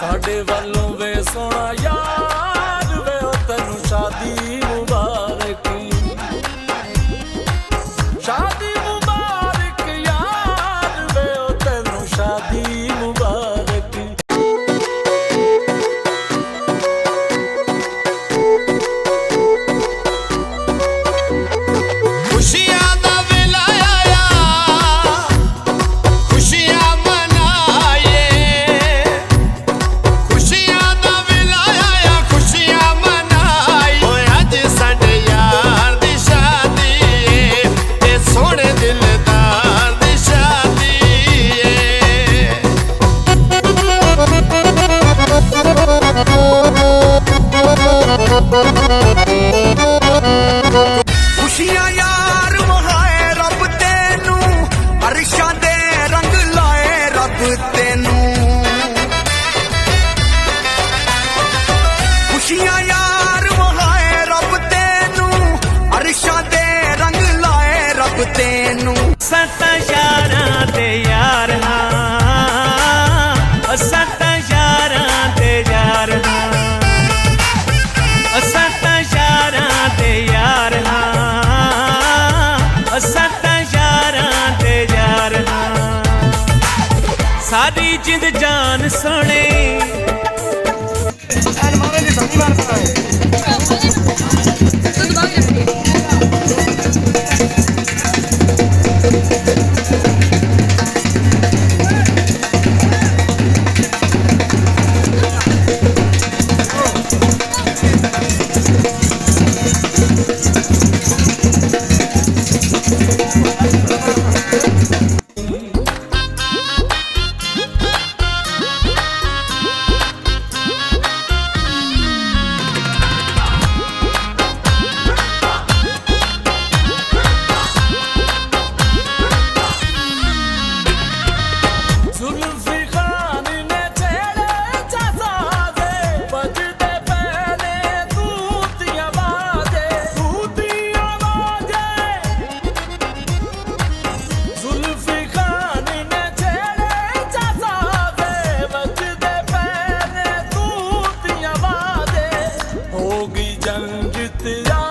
साडे वालों वे सोना यार वे ओ तेनू शादी मुबारक शादी मुबारक यार वे ओ तेनू शादी मुबारक। खुशियां दा वेला आया खुशियां मनाए खुशियां दा वेला आया खुशियां मनाए ओए अज साडे यार दी शादी ते सोहणे दिलदार दी शादी खुशियां यार वहाए रब तेनू अरशां दे रंग लाए रब तेनू खुशियां यार वहाए रब तेनू अरशां दे रंग लाए रब तेनू सत यारां ते यार हां सत यारां ते यार हां सत यारां ते यार हां सत यारां ते यार हां सारी जिंद जान सोने जुल्फी खान ने छेड़े जसादे बजदे पहले तूतियां बाजे जुल्फी खान ने छेड़े जसादे बजदे पहले तूतियां बाजे होगी जंग तेरा